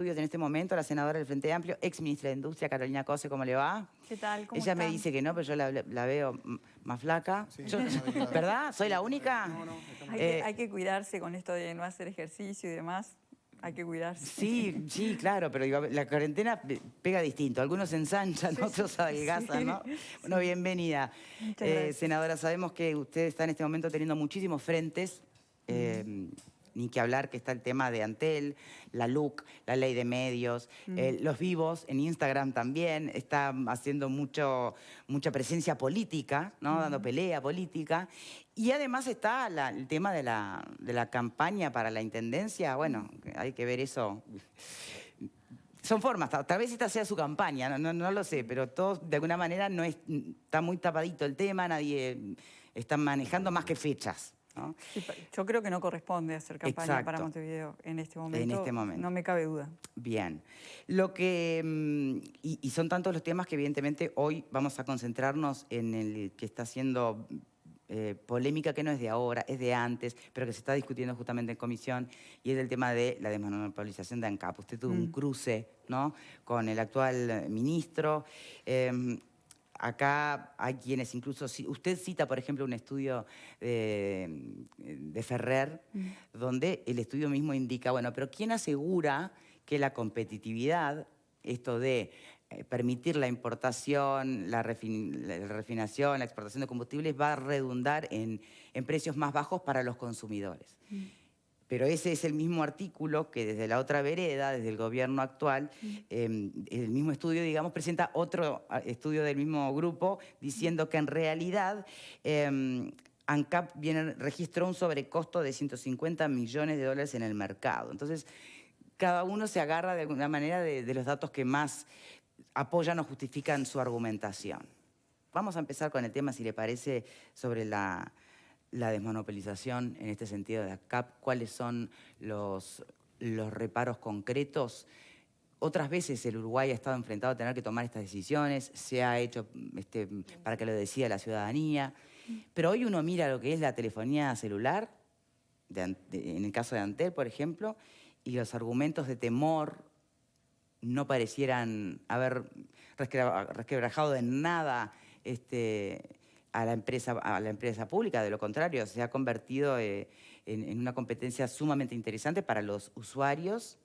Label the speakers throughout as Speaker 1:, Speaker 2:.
Speaker 1: Estudios en este momento, la senadora del Frente Amplio, ex ministra de Industria, Carolina Cose, ¿cómo le va?
Speaker 2: ¿Qué tal? ¿Cómo
Speaker 1: Ella me
Speaker 2: están?
Speaker 1: dice que no, pero yo la veo más flaca.
Speaker 3: Sí,
Speaker 1: Yo-
Speaker 3: está delgada.
Speaker 1: ¿Verdad? ¿Soy la única?
Speaker 3: No, está muy
Speaker 2: Hay que cuidarse con esto de no hacer ejercicio y demás. Hay que cuidarse.
Speaker 1: Sí, sí, claro, pero digo, la cuarentena pega distinto. Algunos se ensanchan,
Speaker 2: Sí,
Speaker 1: otros
Speaker 2: sí,
Speaker 1: adelgazan,
Speaker 2: sí,
Speaker 1: ¿no?
Speaker 2: sí.
Speaker 1: Bueno, bienvenida.
Speaker 2: Muchas gracias.
Speaker 1: Senadora, sabemos que usted está en este momento teniendo muchísimos frentes. Ni que hablar que está el tema de Antel, la LUC, la ley de medios, los vivos, en Instagram también, está haciendo mucha presencia política, ¿no? Dando pelea política. Y además está el tema de la campaña para la intendencia. Bueno, hay que ver eso. Son formas, tal vez esta sea su campaña, no lo sé, pero todos de alguna manera está muy tapadito el tema, nadie está manejando más que fechas, ¿no?
Speaker 2: Sí, yo creo que no corresponde hacer campaña
Speaker 1: Exacto.
Speaker 2: para Montevideo en este momento.
Speaker 1: En este momento.
Speaker 2: No me cabe duda.
Speaker 1: Bien. Y son tantos los temas que evidentemente hoy vamos a concentrarnos en el que está haciendo polémica, que no es de ahora, es de antes, pero que se está discutiendo justamente en comisión, y es el tema de la desmonopolización de ANCAP. Usted tuvo un cruce, ¿no?, con el actual ministro. Acá hay quienes incluso... Usted cita, por ejemplo, un estudio de Ferrer, donde el estudio mismo indica, bueno, pero ¿quién asegura que la competitividad, esto de permitir la importación, la refinación, la exportación de combustibles, va a redundar en precios más bajos para los consumidores? Pero ese es el mismo artículo que desde la otra vereda, desde el gobierno actual, el mismo estudio, digamos, presenta otro estudio del mismo grupo diciendo que en realidad ANCAP registró un sobrecosto de 150 millones de dólares en el mercado. Entonces, cada uno se agarra de alguna manera de los datos que más apoyan o justifican su argumentación. Vamos a empezar con el tema, si le parece, sobre la desmonopolización en este sentido de ANCAP. ¿Cuáles son los reparos concretos? Otras veces el Uruguay ha estado enfrentado a tener que tomar estas decisiones, se ha hecho para que lo decida la ciudadanía, pero hoy uno mira lo que es la telefonía celular, en el caso de Antel, por ejemplo, y los argumentos de temor no parecieran haber resquebrajado en nada a la empresa pública. De lo contrario, se ha convertido en una competencia sumamente interesante para los usuarios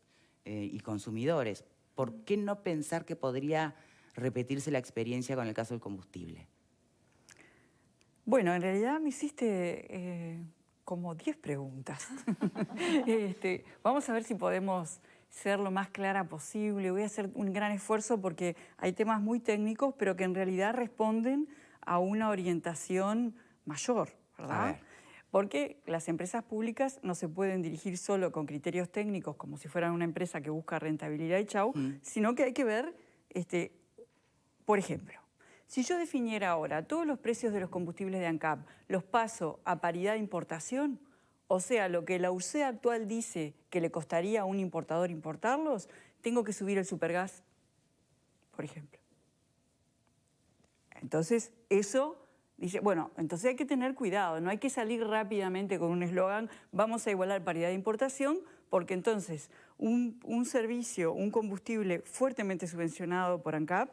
Speaker 1: y consumidores. ¿Por qué no pensar que podría repetirse la experiencia con el caso del combustible?
Speaker 2: Bueno, en realidad me hiciste como 10 preguntas. Vamos a ver si podemos ser lo más clara posible. Voy a hacer un gran esfuerzo porque hay temas muy técnicos, pero que en realidad responden a una orientación mayor, ¿verdad?
Speaker 1: A ver.
Speaker 2: Porque las empresas públicas no se pueden dirigir solo con criterios técnicos como si fueran una empresa que busca rentabilidad y chau, sino que hay que ver, por ejemplo, si yo definiera ahora todos los precios de los combustibles de ANCAP, los paso a paridad de importación, o sea, lo que la URSE actual dice que le costaría a un importador importarlos, tengo que subir el supergas, por ejemplo. Entonces, eso dice, bueno, entonces hay que tener cuidado, no hay que salir rápidamente con un eslogan, vamos a igualar paridad de importación, porque entonces un servicio, un combustible fuertemente subvencionado por ANCAP,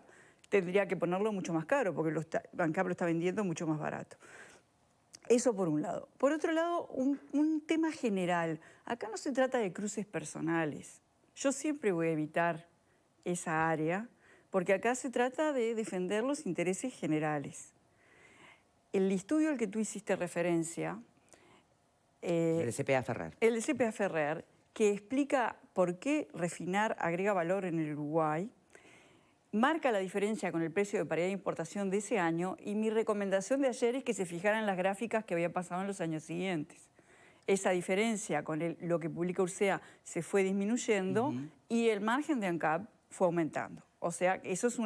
Speaker 2: tendría que ponerlo mucho más caro, porque ANCAP lo está vendiendo mucho más barato. Eso por un lado. Por otro lado, un tema general. Acá no se trata de cruces personales. Yo siempre voy a evitar esa área, porque acá se trata de defender los intereses generales. El estudio al que tú hiciste referencia...
Speaker 1: El de CPA Ferrer.
Speaker 2: El de CPA Ferrer, que explica por qué refinar agrega valor en el Uruguay, marca la diferencia con el precio de paridad de importación de ese año, y mi recomendación de ayer es que se fijaran las gráficas que había pasado en los años siguientes. Esa diferencia con lo que publica URSEA se fue disminuyendo y el margen de ANCAP fue aumentando. O sea, eso es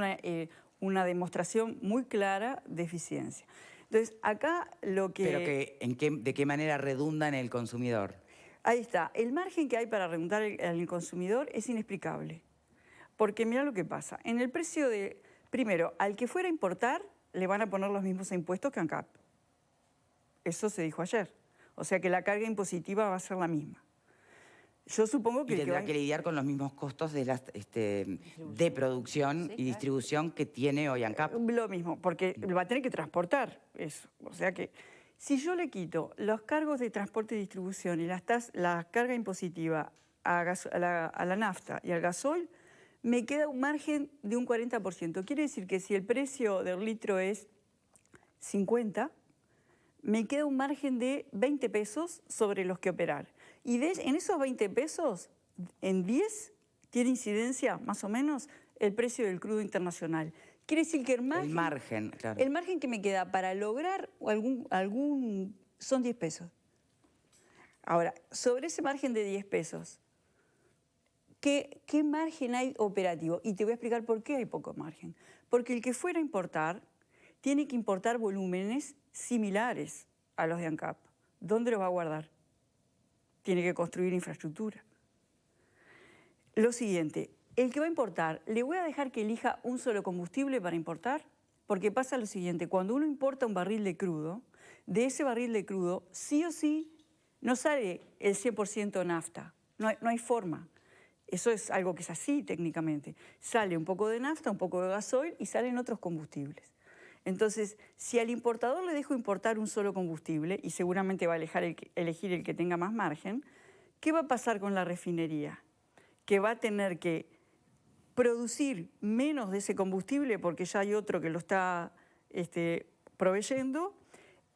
Speaker 2: una demostración muy clara de eficiencia. Entonces, acá lo que...
Speaker 1: ¿Pero de qué manera redunda en el consumidor?
Speaker 2: Ahí está. El margen que hay para redundar en el consumidor es inexplicable. Porque mira lo que pasa. En el precio de... Primero, al que fuera a importar, le van a poner los mismos impuestos que ANCAP. Eso se dijo ayer. O sea que la carga impositiva va a ser la misma. Yo supongo
Speaker 1: Y
Speaker 2: que el que
Speaker 1: tendrá
Speaker 2: va...
Speaker 1: que lidiar con los mismos costos de, de producción y distribución que tiene hoy ANCAP.
Speaker 2: Lo mismo, porque va a tener que transportar eso. O sea que si yo le quito los cargos de transporte y distribución y la carga impositiva a la nafta y al gasoil, me queda un margen de un 40%. Quiere decir que si el precio del litro es 50, me queda un margen de 20 pesos sobre los que operar. Y en esos 20 pesos, en 10 tiene incidencia, más o menos, el precio del crudo internacional. Quiere decir que el margen,
Speaker 1: claro.
Speaker 2: El margen que me queda para lograr son 10 pesos. Ahora, sobre ese margen de 10 pesos, ¿qué margen hay operativo? Y te voy a explicar por qué hay poco margen. Porque el que fuera a importar tiene que importar volúmenes similares a los de ANCAP. ¿Dónde los va a guardar? Tiene que construir infraestructura. Lo siguiente, el que va a importar, ¿le voy a dejar que elija un solo combustible para importar? Porque pasa lo siguiente, cuando uno importa un barril de crudo, de ese barril de crudo, sí o sí, no sale el 100% nafta, no hay forma. Eso es algo que es así técnicamente. Sale un poco de nafta, un poco de gasoil y salen otros combustibles. Entonces, si al importador le dejo importar un solo combustible, y seguramente va a elegir el que tenga más margen, ¿qué va a pasar con la refinería? Que va a tener que producir menos de ese combustible porque ya hay otro que lo está proveyendo,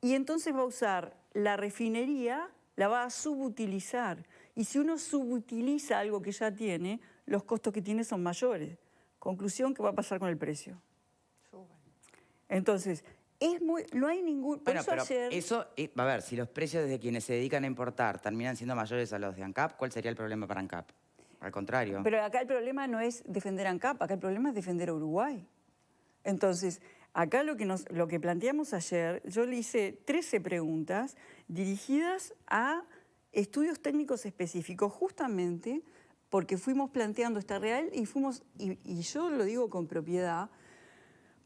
Speaker 2: y entonces va a usar la refinería, la va a subutilizar. Y si uno subutiliza algo que ya tiene, los costos que tiene son mayores. Conclusión, ¿qué va a pasar con el precio? Entonces, no hay ningún...
Speaker 1: Bueno, pero eso, a ver, si los precios de quienes se dedican a importar terminan siendo mayores a los de ANCAP, ¿cuál sería el problema para ANCAP? Al contrario.
Speaker 2: Pero acá el problema no es defender a ANCAP, acá el problema es defender a Uruguay. Entonces, acá lo que planteamos ayer, yo le hice 13 preguntas dirigidas a estudios técnicos específicos, justamente porque fuimos planteando esta real y yo lo digo con propiedad,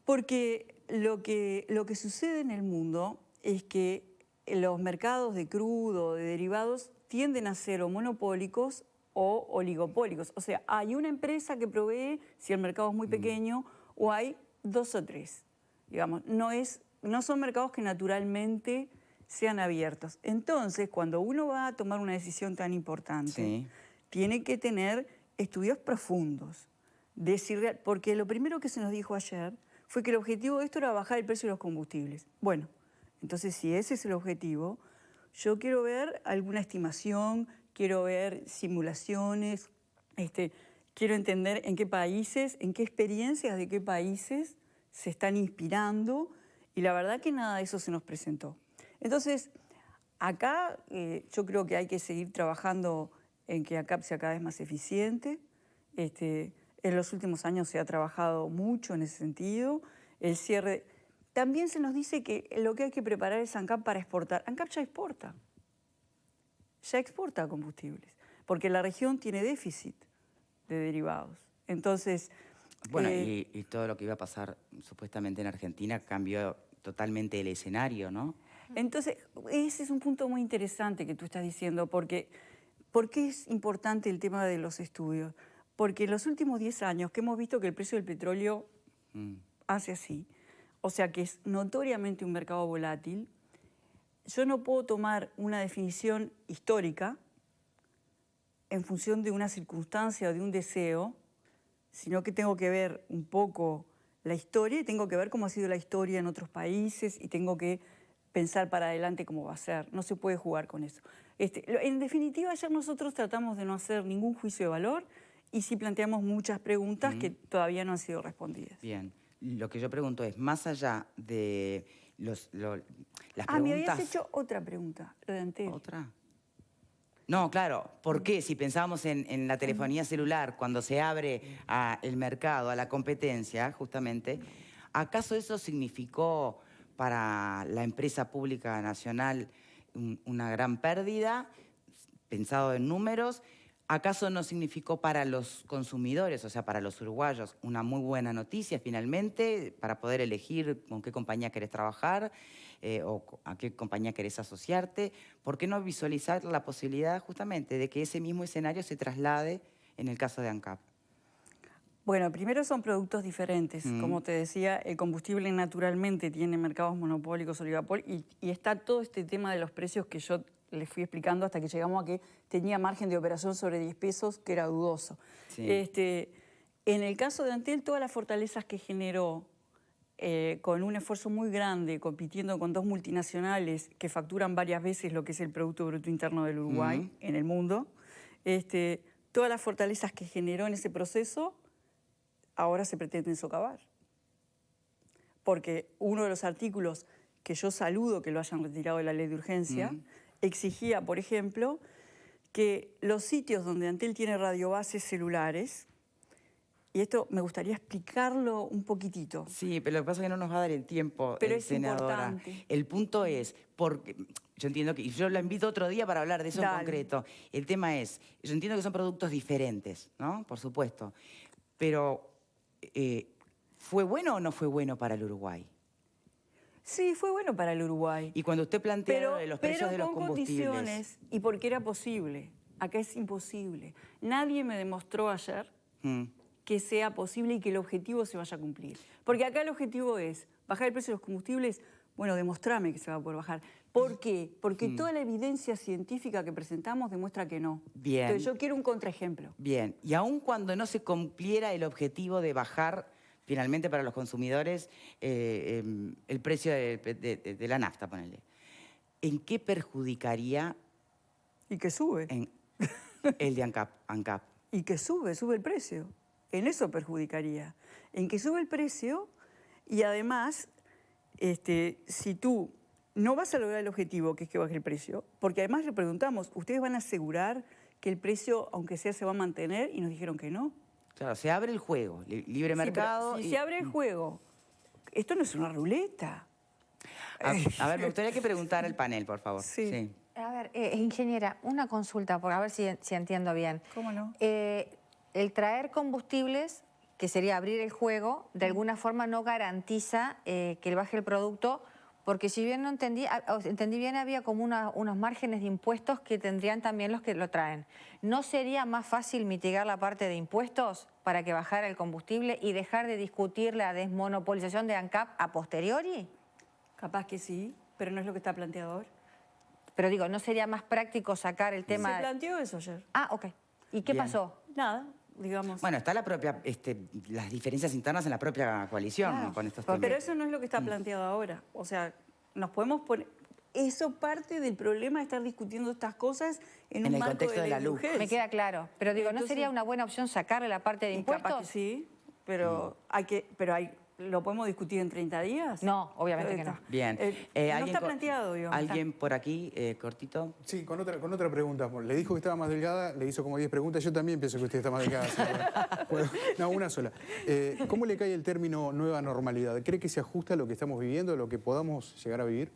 Speaker 2: porque lo que sucede en el mundo es que los mercados de crudo, de derivados, tienden a ser o monopólicos o oligopólicos. O sea, hay una empresa que provee, si el mercado es muy pequeño, o hay 2 o 3. Digamos, no son mercados que naturalmente sean abiertos. Entonces, cuando uno va a tomar una decisión tan importante, tiene que tener estudios profundos. Porque lo primero que se nos dijo ayer fue que el objetivo de esto era bajar el precio de los combustibles. Bueno, entonces si ese es el objetivo, yo quiero ver alguna estimación, quiero ver simulaciones, quiero entender en qué países, en qué experiencias de qué países se están inspirando, y la verdad que nada de eso se nos presentó. Entonces, acá yo creo que hay que seguir trabajando en que ANCAP sea cada vez más eficiente. En los últimos años se ha trabajado mucho en ese sentido. El cierre... También se nos dice que lo que hay que preparar es ANCAP para exportar. ANCAP ya exporta combustibles, porque la región tiene déficit de derivados. Entonces...
Speaker 1: Bueno, y todo lo que iba a pasar supuestamente en Argentina cambió totalmente el escenario, ¿no?
Speaker 2: Entonces, ese es un punto muy interesante que tú estás diciendo, porque ¿por qué es importante el tema de los estudios? Porque en los últimos 10 años que hemos visto que el precio del petróleo hace así, o sea que es notoriamente un mercado volátil, yo no puedo tomar una definición histórica en función de una circunstancia o de un deseo, sino que tengo que ver un poco la historia y tengo que ver cómo ha sido la historia en otros países y tengo que pensar para adelante cómo va a ser. No se puede jugar con eso. En definitiva, ayer nosotros tratamos de no hacer ningún juicio de valor y sí planteamos muchas preguntas que todavía no han sido respondidas.
Speaker 1: Bien. Lo que yo pregunto es, más allá de las preguntas...
Speaker 2: me habías hecho otra pregunta, lo de Antel.
Speaker 1: ¿Otra? No, claro. ¿Por qué? Si pensábamos en la telefonía celular, cuando se abre el mercado, a la competencia, justamente, ¿acaso eso significó para la empresa pública nacional una gran pérdida, pensado en números? ¿Acaso no significó para los consumidores, o sea, para los uruguayos, una muy buena noticia finalmente para poder elegir con qué compañía querés trabajar o a qué compañía querés asociarte? ¿Por qué no visualizar la posibilidad justamente de que ese mismo escenario se traslade en el caso de ANCAP?
Speaker 2: Bueno, primero son productos diferentes. Como te decía, el combustible naturalmente tiene mercados monopólicos, oligopólicos, y está todo este tema de los precios que yo les fui explicando hasta que llegamos a que tenía margen de operación sobre 10 pesos, que era dudoso.
Speaker 1: Sí.
Speaker 2: En el caso de Antel, todas las fortalezas que generó con un esfuerzo muy grande, compitiendo con dos multinacionales que facturan varias veces lo que es el Producto Bruto Interno del Uruguay en el mundo, todas las fortalezas que generó en ese proceso ahora se pretenden socavar. Porque uno de los artículos que yo saludo que lo hayan retirado de la ley de urgencia exigía, por ejemplo, que los sitios donde Antel tiene radiobases celulares, y esto me gustaría explicarlo un poquitito.
Speaker 1: Sí, pero lo que pasa es que no nos va a dar el tiempo,
Speaker 2: pero es
Speaker 1: senadora.
Speaker 2: Importante.
Speaker 1: El punto es, porque yo entiendo que, y yo la invito otro día para hablar de eso en concreto. El tema es, yo entiendo que son productos diferentes, ¿no? Por supuesto. Pero, ¿fue bueno o no fue bueno para el Uruguay?
Speaker 2: Sí, fue bueno para el Uruguay.
Speaker 1: Y cuando usted plantea los precios de los combustibles...
Speaker 2: condiciones, y porque era posible. Acá es imposible. Nadie me demostró ayer que sea posible y que el objetivo se vaya a cumplir. Porque acá el objetivo es bajar el precio de los combustibles. Bueno, demostrame que se va a poder bajar. ¿Por qué? Porque toda la evidencia científica que presentamos demuestra que no.
Speaker 1: Bien.
Speaker 2: Entonces yo quiero un contraejemplo.
Speaker 1: Bien. Y aun cuando no se cumpliera el objetivo de bajar finalmente para los consumidores el precio de la nafta, ponele, ¿en qué perjudicaría?
Speaker 2: Y que sube.
Speaker 1: El de ANCAP.
Speaker 2: Y que sube el precio. En eso perjudicaría. En que sube el precio y además, si tú no vas a lograr el objetivo, que es que baje el precio, porque además le preguntamos, ¿ustedes van a asegurar que el precio, aunque sea, se va a mantener? Y nos dijeron que no.
Speaker 1: Claro, se abre el juego, libre mercado.
Speaker 2: Si se abre el juego, esto no es una ruleta.
Speaker 3: A
Speaker 1: ver, me gustaría que preguntara al panel, por favor.
Speaker 2: Sí.
Speaker 3: A ver, ingeniera, una consulta, a ver si entiendo bien.
Speaker 2: ¿Cómo no?
Speaker 3: El traer combustibles, que sería abrir el juego, de alguna forma no garantiza que baje el producto, porque si bien no entendí bien, había como unos márgenes de impuestos que tendrían también los que lo traen. ¿No sería más fácil mitigar la parte de impuestos para que bajara el combustible y dejar de discutir la desmonopolización de ANCAP a posteriori?
Speaker 2: Capaz que sí, pero no es lo que está planteado ahora.
Speaker 3: Pero digo, ¿no sería más práctico sacar el tema?
Speaker 2: Se planteó eso ayer.
Speaker 3: Ah, ok. ¿Y qué pasó?
Speaker 2: Nada, digamos.
Speaker 1: Bueno, está las diferencias internas en la propia coalición con estos temas.
Speaker 2: Pero eso no es lo que está planteado ahora. O sea, nos podemos poner... Eso parte del problema de estar discutiendo estas cosas en un marco de la luz.
Speaker 3: Me queda claro. Pero digo, ¿no sería una buena opción sacarle la parte de impuestos?
Speaker 2: Capaz que sí, pero ¿lo podemos discutir en 30 días?
Speaker 3: No, obviamente que no.
Speaker 1: Bien.
Speaker 2: No está planteado, digamos.
Speaker 1: ¿Alguien por aquí, cortito?
Speaker 4: Sí, con otra pregunta. Le dijo que estaba más delgada, le hizo como 10 preguntas. Yo también pienso que usted está más delgada. No, una sola. ¿Cómo le cae el término nueva normalidad? ¿Cree que se ajusta a lo que estamos viviendo, a lo que podamos llegar a vivir?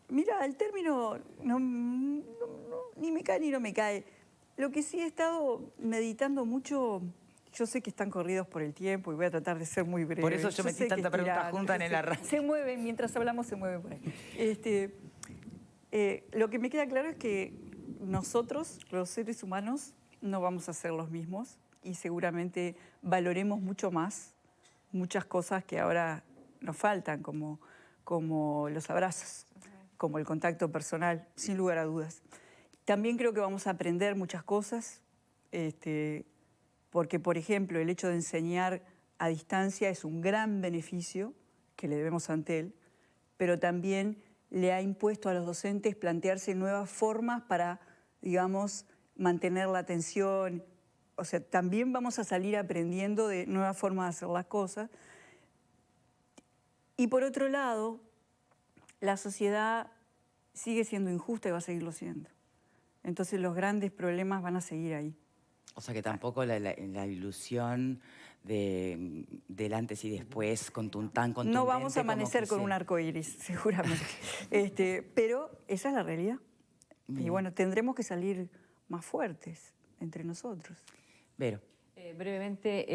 Speaker 2: Mira, el término ni me cae ni no me cae. Lo que sí he estado meditando mucho... Yo sé que están corridos por el tiempo y voy a tratar de ser muy breve.
Speaker 1: Por eso yo metí tanta pregunta junta en el arranque.
Speaker 2: Se mueven, mientras hablamos se mueven por ahí. Lo que me queda claro es que nosotros, los seres humanos, no vamos a ser los mismos y seguramente valoremos mucho más muchas cosas que ahora nos faltan, como los abrazos, como el contacto personal, sin lugar a dudas. También creo que vamos a aprender muchas cosas, porque, por ejemplo, el hecho de enseñar a distancia es un gran beneficio que le debemos a Antel, pero también le ha impuesto a los docentes plantearse nuevas formas para, digamos, mantener la atención. O sea, también vamos a salir aprendiendo de nuevas formas de hacer las cosas. Y por otro lado, la sociedad sigue siendo injusta y va a seguirlo siendo. Entonces los grandes problemas van a seguir ahí.
Speaker 1: O sea que tampoco la ilusión del antes y después tan contundente.
Speaker 2: No vamos a amanecer con un arco iris, seguramente. Pero esa es la realidad. Y bueno, tendremos que salir más fuertes entre nosotros.
Speaker 1: Vero.
Speaker 5: Brevemente,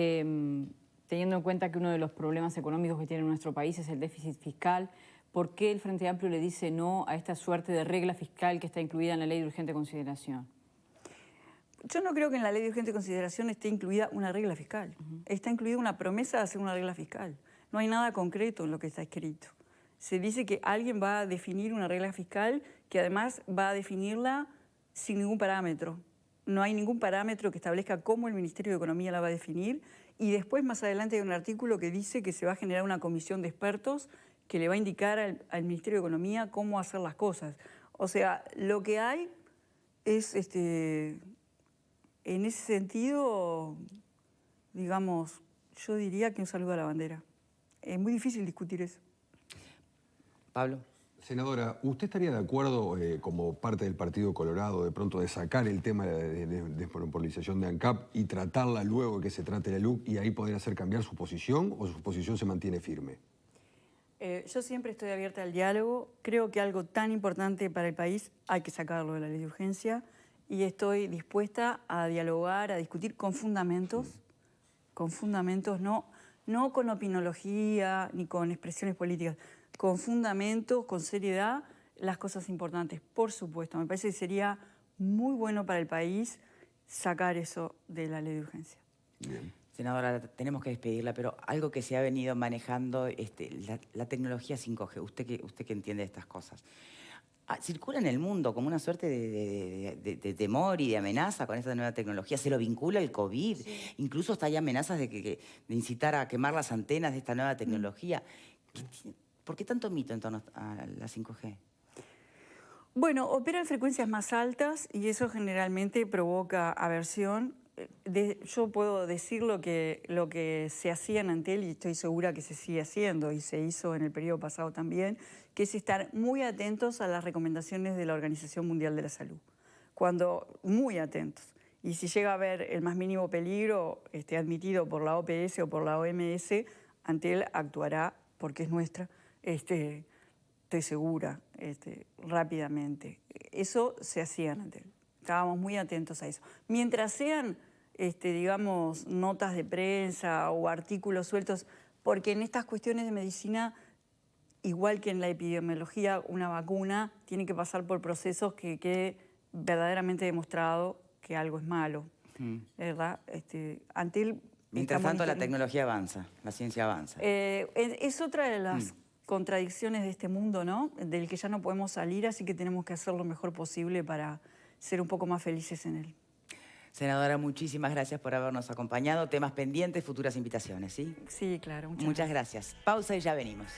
Speaker 5: teniendo en cuenta que uno de los problemas económicos que tiene nuestro país es el déficit fiscal, ¿por qué el Frente Amplio le dice no a esta suerte de regla fiscal que está incluida en la Ley de Urgente Consideración?
Speaker 2: Yo no creo que en la Ley de Urgente Consideración esté incluida una regla fiscal. Está incluida una promesa de hacer una regla fiscal. No hay nada concreto en lo que está escrito. Se dice que alguien va a definir una regla fiscal que además va a definirla sin ningún parámetro. No hay ningún parámetro que establezca cómo el Ministerio de Economía la va a definir, y después más adelante hay un artículo que dice que se va a generar una comisión de expertos que le va a indicar al Ministerio de Economía cómo hacer las cosas. O sea, lo que hay es, en ese sentido, digamos, yo diría que un saludo a la bandera. Es muy difícil discutir eso.
Speaker 1: Pablo.
Speaker 6: Senadora, ¿usted estaría de acuerdo, como parte del Partido Colorado, de pronto de sacar el tema de desmonopolización de ANCAP y tratarla luego de que se trate la LUC, y ahí poder hacer cambiar su posición, o su posición se mantiene firme?
Speaker 2: Yo siempre estoy abierta al diálogo. Creo que algo tan importante para el país hay que sacarlo de la ley de urgencia, y estoy dispuesta a dialogar, a discutir con fundamentos, no con opinología ni con expresiones políticas, con fundamentos, con seriedad, las cosas importantes. Por supuesto, me parece que sería muy bueno para el país sacar eso de la ley de urgencia.
Speaker 6: Bien.
Speaker 1: Senadora, tenemos que despedirla, pero algo que se ha venido manejando, la tecnología 5G, usted que entiende de estas cosas, circula en el mundo como una suerte de temor y de amenaza con esta nueva tecnología. Se lo vincula el COVID. Sí. Incluso hasta hay amenazas de incitar a quemar las antenas de esta nueva tecnología. ¿Por qué tanto mito en torno a la 5G?
Speaker 2: Bueno, opera en frecuencias más altas y eso generalmente provoca aversión. Yo puedo decir lo que se hacía en Antel, y estoy segura que se sigue haciendo y se hizo en el periodo pasado también, que es estar muy atentos a las recomendaciones de la Organización Mundial de la Salud. Muy atentos. Y si llega a haber el más mínimo peligro admitido por la OPS o por la OMS, Antel actuará, porque es nuestra, estoy segura, rápidamente. Eso se hacía en Antel. Estábamos muy atentos a eso. Mientras sean, digamos, notas de prensa o artículos sueltos, porque en estas cuestiones de medicina, igual que en la epidemiología, una vacuna tiene que pasar por procesos que quede verdaderamente demostrado que algo es malo, ¿verdad? Antel...
Speaker 1: Mientras tanto, la tecnología avanza, la ciencia avanza.
Speaker 2: Es otra de las contradicciones de este mundo, ¿no? Del que ya no podemos salir, así que tenemos que hacer lo mejor posible para ser un poco más felices en él.
Speaker 1: Senadora, muchísimas gracias por habernos acompañado. Temas pendientes, futuras invitaciones, ¿sí?
Speaker 2: Sí, claro.
Speaker 1: Muchas gracias. Pausa y ya venimos.